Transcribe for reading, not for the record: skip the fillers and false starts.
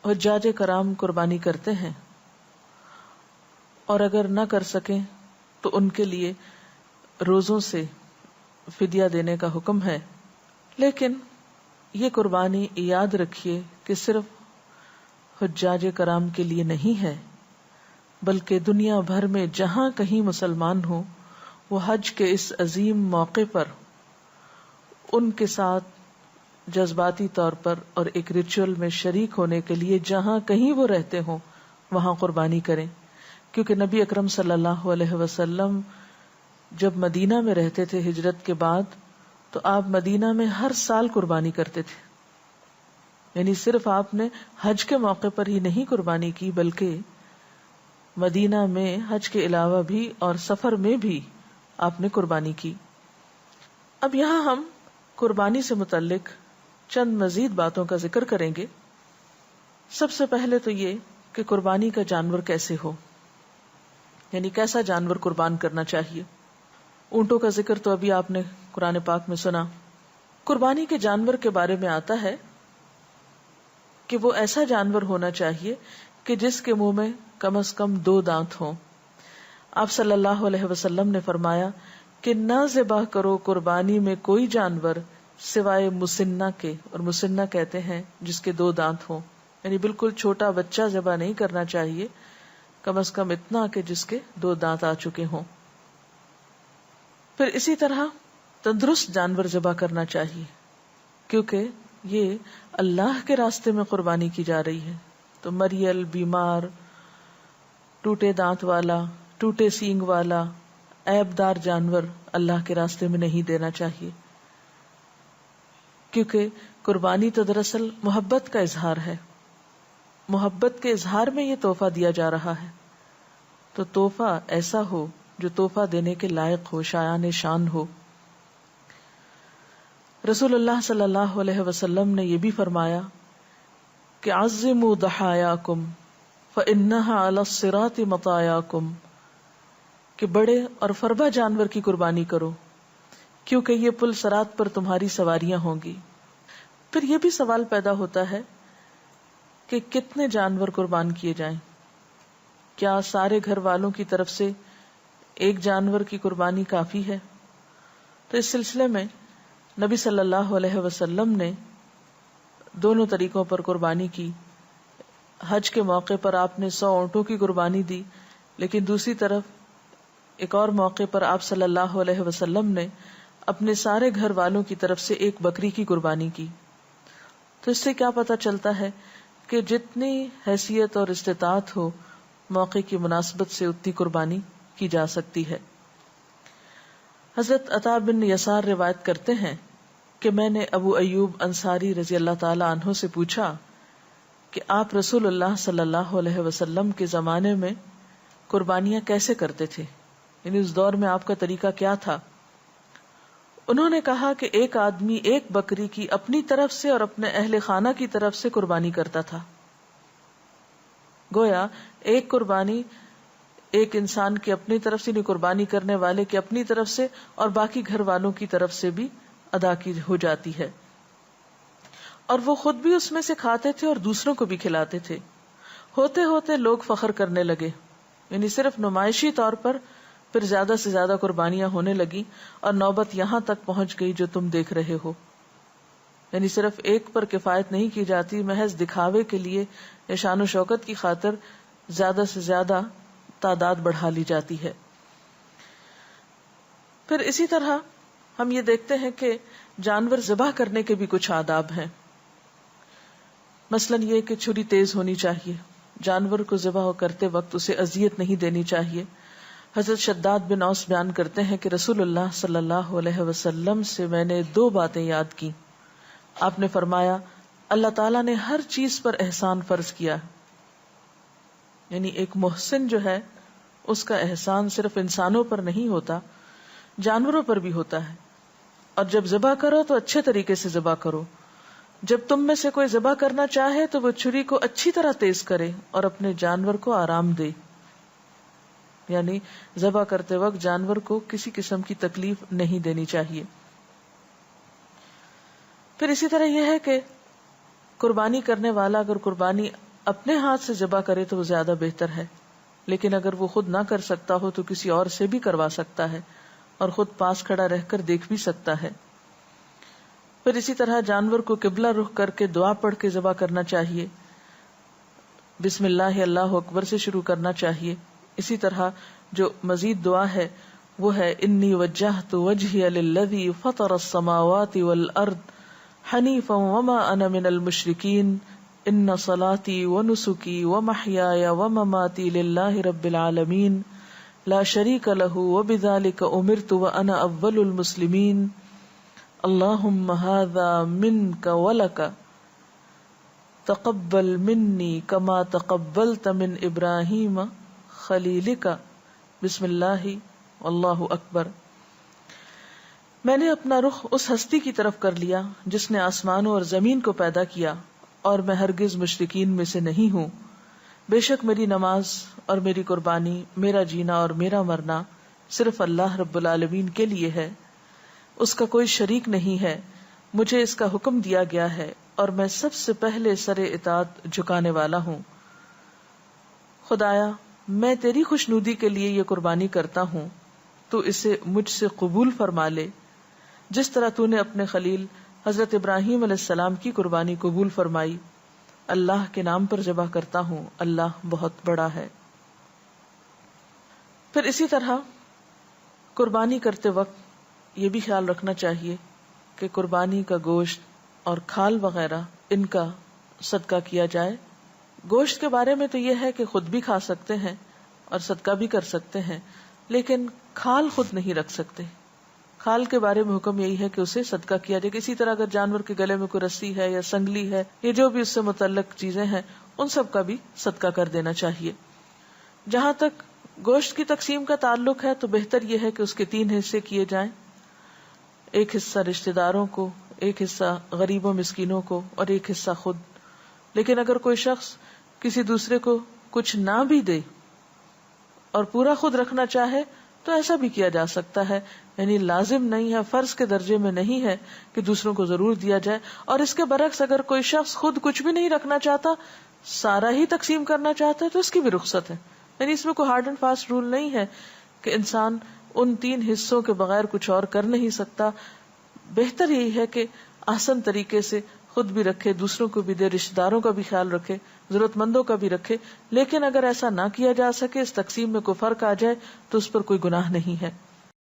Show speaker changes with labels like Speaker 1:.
Speaker 1: حجاج کرام قربانی کرتے ہیں، اور اگر نہ کر سکیں تو ان کے لیے روزوں سے فدیہ دینے کا حکم ہے. لیکن یہ قربانی یاد رکھیے کہ صرف حجاج کرام کے لیے نہیں ہے، بلکہ دنیا بھر میں جہاں کہیں مسلمان ہوں، وہ حج کے اس عظیم موقع پر ان کے ساتھ جذباتی طور پر اور ایک ریچول میں شریک ہونے کے لیے جہاں کہیں وہ رہتے ہوں وہاں قربانی کریں. کیونکہ نبی اکرم صلی اللہ علیہ وسلم جب مدینہ میں رہتے تھے ہجرت کے بعد، تو آپ مدینہ میں ہر سال قربانی کرتے تھے. یعنی صرف آپ نے حج کے موقع پر ہی نہیں قربانی کی، بلکہ مدینہ میں حج کے علاوہ بھی اور سفر میں بھی آپ نے قربانی کی. اب یہاں ہم قربانی سے متعلق چند مزید باتوں کا ذکر کریں گے. سب سے پہلے تو یہ کہ قربانی کا جانور کیسے ہو، یعنی کیسا جانور قربان کرنا چاہیے. اونٹوں کا ذکر تو ابھی آپ نے قرآن پاک میں سنا. قربانی کے جانور کے بارے میں آتا ہے کہ وہ ایسا جانور ہونا چاہیے کہ جس کے منہ میں کم از کم 2 دانت ہوں. آپ صلی اللہ علیہ وسلم نے فرمایا کہ نہ ذبح کرو قربانی میں کوئی جانور سوائے مسنہ کے، اور مسنہ کہتے ہیں جس کے 2 دانت ہوں. یعنی بالکل چھوٹا بچہ ذبح نہیں کرنا چاہیے، کم از کم اتنا کہ جس کے 2 دانت آ چکے ہوں. پھر اسی طرح تندرست جانور ذبح کرنا چاہیے، کیونکہ یہ اللہ کے راستے میں قربانی کی جا رہی ہے. تو مریل، بیمار، ٹوٹے دانت والا، ٹوٹے سینگ والا، عیب دار جانور اللہ کے راستے میں نہیں دینا چاہیے، کیونکہ قربانی تو دراصل محبت کا اظہار ہے. محبت کے اظہار میں یہ تحفہ دیا جا رہا ہے، تو تحفہ ایسا ہو جو تحفہ دینے کے لائق ہو، شایان شان ہو. رسول اللہ صلی اللہ علیہ وسلم نے یہ بھی فرمایا کہ عظموا ضحایاکم فإنها علی الصراط مطایاکم، کہ بڑے اور فربا جانور کی قربانی کرو کیونکہ یہ پل صراط پر تمہاری سواریاں ہوں گی. پھر یہ بھی سوال پیدا ہوتا ہے کہ کتنے جانور قربان کیے جائیں. کیا سارے گھر والوں کی طرف سے ایک جانور کی قربانی کافی ہے؟ تو اس سلسلے میں نبی صلی اللہ علیہ وسلم نے دونوں طریقوں پر قربانی کی. حج کے موقع پر آپ نے 100 اونٹوں کی قربانی دی، لیکن دوسری طرف ایک اور موقع پر آپ صلی اللہ علیہ وسلم نے اپنے سارے گھر والوں کی طرف سے 1 بکری کی قربانی کی. تو اس سے کیا پتہ چلتا ہے کہ جتنی حیثیت اور استطاعت ہو، موقع کی مناسبت سے اتنی قربانی کی جا سکتی ہے. حضرت عطا بن یسار روایت کرتے ہیں کہ میں نے ابو ایوب انصاری رضی اللہ تعالی عنہ سے پوچھا کہ آپ رسول اللہ صلی اللہ علیہ وسلم کے زمانے میں قربانیاں کیسے کرتے تھے، یعنی اس دور میں آپ کا طریقہ کیا تھا. انہوں نے کہا کہ ایک آدمی 1 بکری کی اپنی طرف سے اور اپنے اہل خانہ کی طرف سے قربانی کرتا تھا. گویا ایک قربانی ایک انسان کی اپنی طرف سے، قربانی کرنے والے کی اپنی طرف سے اور باقی گھر والوں کی طرف سے بھی ادا کی ہو جاتی ہے. اور وہ خود بھی اس میں سے کھاتے تھے اور دوسروں کو بھی کھلاتے تھے. ہوتے ہوتے لوگ فخر کرنے لگے، یعنی صرف نمائشی طور پر پھر زیادہ سے زیادہ قربانیاں ہونے لگی اور نوبت یہاں تک پہنچ گئی جو تم دیکھ رہے ہو. یعنی صرف ایک پر کفایت نہیں کی جاتی، محض دکھاوے کے لیے یا شان و شوکت کی خاطر زیادہ سے زیادہ تعداد بڑھا لی جاتی ہے. پھر اسی طرح ہم یہ دیکھتے ہیں کہ جانور ذبح کرنے کے بھی کچھ آداب ہیں. مثلاً یہ کہ چھری تیز ہونی چاہیے، جانور کو ذبح کرتے وقت اسے اذیت نہیں دینی چاہیے. حضرت شداد بن اوس بیان کرتے ہیں کہ رسول اللہ صلی اللہ علیہ وسلم سے میں نے 2 باتیں یاد کی. آپ نے فرمایا اللہ تعالیٰ نے ہر چیز پر احسان فرض کیا، یعنی ایک محسن جو ہے اس کا احسان صرف انسانوں پر نہیں ہوتا، جانوروں پر بھی ہوتا ہے. اور جب ذبح کرو تو اچھے طریقے سے ذبح کرو. جب تم میں سے کوئی ذبح کرنا چاہے تو وہ چھری کو اچھی طرح تیز کرے اور اپنے جانور کو آرام دے. یعنی ذبح کرتے وقت جانور کو کسی قسم کی تکلیف نہیں دینی چاہیے. پھر اسی طرح یہ ہے کہ قربانی کرنے والا اگر قربانی اپنے ہاتھ سے ذبح کرے تو وہ زیادہ بہتر ہے، لیکن اگر وہ خود نہ کر سکتا ہو تو کسی اور سے بھی کروا سکتا ہے اور خود پاس کھڑا رہ کر دیکھ بھی سکتا ہے۔ پھر اسی طرح جانور کو قبلہ رخ کر کے دعا پڑھ کے ذبح کرنا چاہیے، بسم اللہ اللہ اکبر سے شروع کرنا چاہیے۔ اسی طرح جو مزید دعا ہے وہ ہے انی وجہت وجہی للذی فطر السماوات والارض حنیفا وما انا من المشرکین ان صلاتی ونسکی ومحیای ومماتی للہ رب العالمین لا شریک لہ وبذلک امرت وانا اول المسلمین اللہم ھذا منک ولک تقبل منی کما تقبلت من ابراہیم خلیلک بسم اللہ اللہ اکبر۔ میں نے اپنا رخ اس ہستی کی طرف کر لیا جس نے آسمانوں اور زمین کو پیدا کیا، اور میں ہرگز مشرکین میں سے نہیں ہوں۔ بے شک میری نماز اور میری قربانی، میرا جینا اور میرا مرنا صرف اللہ رب العالمین کے لیے ہے، اس کا کوئی شریک نہیں ہے۔ مجھے اس کا حکم دیا گیا ہے اور میں سب سے پہلے سر اطاعت جھکانے والا ہوں۔ خدایا میں تیری خوشنودی کے لیے یہ قربانی کرتا ہوں، تو اسے مجھ سے قبول فرما لے، جس طرح تو نے اپنے خلیل حضرت ابراہیم علیہ السلام کی قربانی قبول فرمائی۔ اللہ کے نام پر ذبح کرتا ہوں، اللہ بہت بڑا ہے۔ پھر اسی طرح قربانی کرتے وقت یہ بھی خیال رکھنا چاہیے کہ قربانی کا گوشت اور کھال وغیرہ ان کا صدقہ کیا جائے۔ گوشت کے بارے میں تو یہ ہے کہ خود بھی کھا سکتے ہیں اور صدقہ بھی کر سکتے ہیں، لیکن کھال خود نہیں رکھ سکتے۔ کھال کے بارے میں حکم یہی ہے کہ اسے صدقہ کیا جائے۔ اسی طرح اگر جانور کے گلے میں کوئی رسی ہے یا سنگلی ہے یا جو بھی اس سے متعلق چیزیں ہیں، ان سب کا بھی صدقہ کر دینا چاہیے۔ جہاں تک گوشت کی تقسیم کا تعلق ہے تو بہتر یہ ہے کہ اس کے 3 حصے کیے جائیں، ایک حصہ رشتہ داروں کو، ایک حصہ غریبوں مسکینوں کو اور ایک حصہ خود۔ لیکن اگر کوئی شخص کسی دوسرے کو کچھ نہ بھی دے اور پورا خود رکھنا چاہے تو ایسا بھی کیا جا سکتا ہے، یعنی لازم نہیں ہے، فرض کے درجے میں نہیں ہے کہ دوسروں کو ضرور دیا جائے۔ اور اس کے برعکس اگر کوئی شخص خود کچھ بھی نہیں رکھنا چاہتا، سارا ہی تقسیم کرنا چاہتا ہے تو اس کی بھی رخصت ہے، یعنی اس میں کوئی ہارڈ اینڈ فاسٹ رول نہیں ہے کہ انسان ان 3 حصوں کے بغیر کچھ اور کر نہیں سکتا۔ بہتر یہی ہے کہ آسان طریقے سے خود بھی رکھے، دوسروں کو بھی دے، رشتہ داروں کا بھی خیال رکھے، ضرورت مندوں کا بھی رکھے۔ لیکن اگر ایسا نہ کیا جا سکے، اس تقسیم میں کوئی فرق آ جائے تو اس پر کوئی گناہ نہیں ہے۔